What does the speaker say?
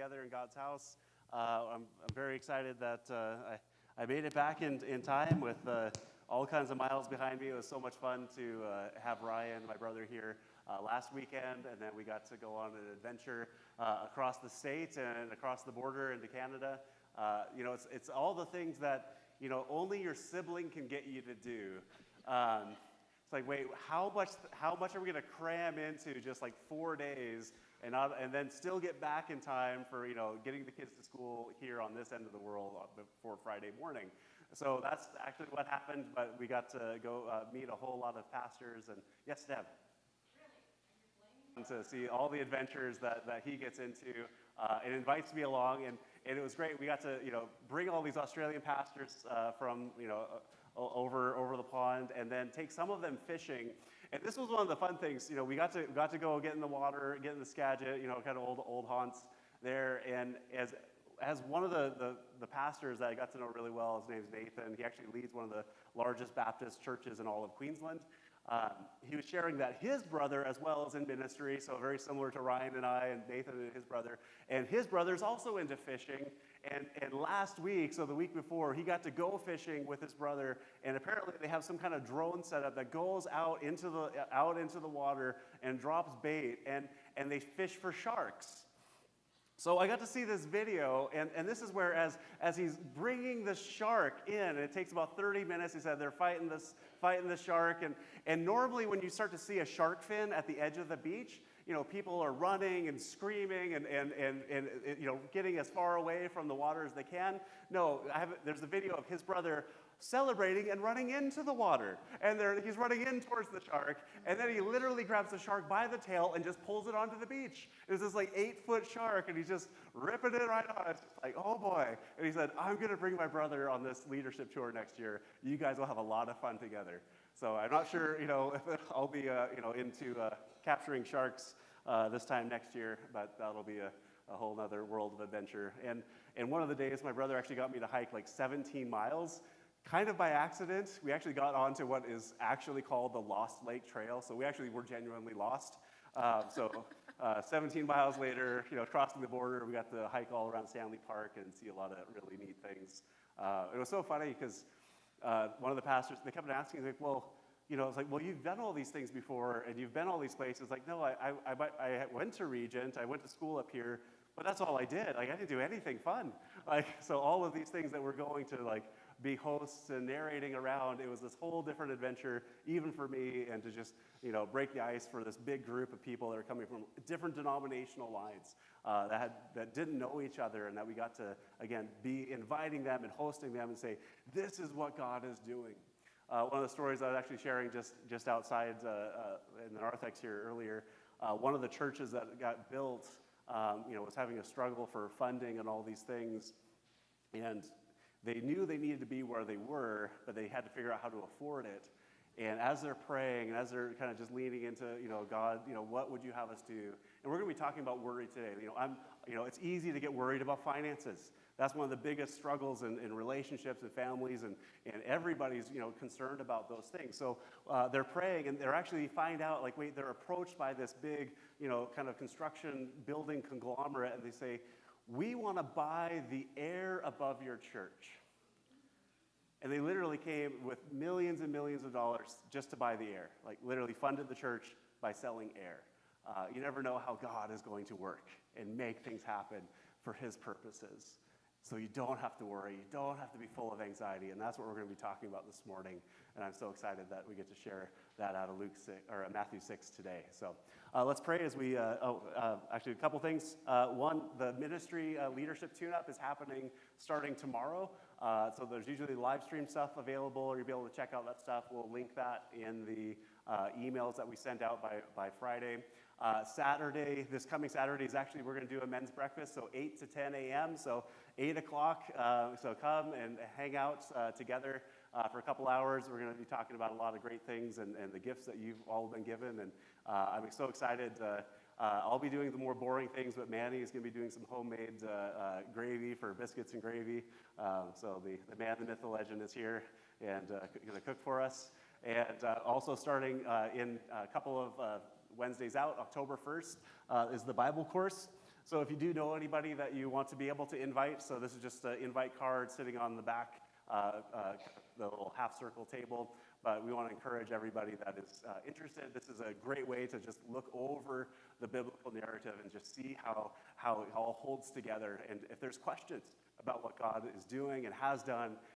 together in God's house. I'm very excited that I made it back in time with all kinds of miles behind me. It was so much fun to have Ryan, my brother, here last weekend, and then we got to go on an adventure across the state and across the border into Canada. It's all the things that only your sibling can get you to do. It's like, wait, how much are we going to cram into just like 4 days and then still get back in time for getting the kids to school here on this end of the world before Friday morning? So that's actually what happened, but we got to go meet a whole lot of pastors. And yes, Deb? Really? To see all the adventures that he gets into and invites me along, and it was great. We got to bring all these Australian pastors from over the pond, and then take some of them fishing. And this was one of the fun things. We got to go get in the water, get in the Skagit, kind of old haunts there. And as one of the pastors that I got to know really well, his name's Nathan. He actually leads one of the largest Baptist churches in all of Queensland. He was sharing that his brother as well is in ministry, so very similar to Ryan and I and Nathan and his brother. And his brother's also into fishing. And last week, so the week before, he got to go fishing with his brother. And apparently they have some kind of drone setup that goes out into the water and drops bait, and they fish for sharks. So I got to see this video, and this is where as he's bringing the shark in, and it takes about 30 minutes, he said they're fighting the shark, and normally when you start to see a shark fin at the edge of the beach, people are running and screaming and getting as far away from the water as they can. No, there's a video of his brother celebrating and running into the water. And he's running in towards the shark, and then he literally grabs the shark by the tail and just pulls it onto the beach. It's this like 8-foot shark, and he's just ripping it right on. It's just like, oh boy. And he said, I'm going to bring my brother on this leadership tour next year. You guys will have a lot of fun together. So I'm not sure, if I'll be, into capturing sharks this time next year, but that'll be a whole other world of adventure. And one of the days, my brother actually got me to hike like 17 miles. Kind of by accident, we actually got onto what is actually called the Lost Lake Trail. So we actually were genuinely lost. 17 miles later, crossing the border, we got to hike all around Stanley Park and see a lot of really neat things. It was so funny because one of the pastors, they kept asking, like, well, it's like, well, you've done all these things before, and you've been all these places. Like, no, I went to Regent, I went to school up here, but that's all I did. Like, I didn't do anything fun. Like, so all of these things that we're going to, like, be hosts and narrating around, it was this whole different adventure, even for me, and to just, break the ice for this big group of people that are coming from different denominational lines that didn't know each other, and that we got to, again, be inviting them and hosting them and say, this is what God is doing. One of the stories I was actually sharing just outside in the narthex here earlier, one of the churches that got built, was having a struggle for funding and all these things, and they knew they needed to be where they were, but they had to figure out how to afford it. And as they're praying, and as they're kind of just leaning into, God, what would you have us do? And we're going to be talking about worry today. It's easy to get worried about finances. That's one of the biggest struggles in relationships and families, and everybody's, concerned about those things. So they're praying, and they're actually find out, like, wait, they're approached by this big, kind of construction building conglomerate, and they say, we want to buy the air above your church. And they literally came with millions and millions of dollars just to buy the air, like literally funded the church by selling air. You never know how God is going to work and make things happen for his purposes. So you don't have to worry. You don't have to be full of anxiety. And that's what we're going to be talking about this morning. And I'm so excited that we get to share that out of Matthew 6 today. So let's pray as we, actually a couple things. One, the ministry leadership tune-up is happening starting tomorrow. So there's usually live stream stuff available, or you'll be able to check out that stuff. We'll link that in the emails that we send out by Friday. Saturday, this coming Saturday, is actually, we're going to do a men's breakfast, so 8 to 10 a.m., so 8 o'clock, so come and hang out together for a couple hours. We're going to be talking about a lot of great things and the gifts that you've all been given, and I'm so excited. I'll be doing the more boring things, but Manny is going to be doing some homemade gravy for biscuits and gravy. So the man, the myth, the legend is here and going to cook for us. And also starting in a couple of Wednesdays out, October 1st, is the Bible course. So if you do know anybody that you want to be able to invite, so this is just an invite card sitting on the back, the little half circle table. But we want to encourage everybody that is interested. This is a great way to just look over the biblical narrative and just see how it all holds together. And if there's questions about what God is doing and has done,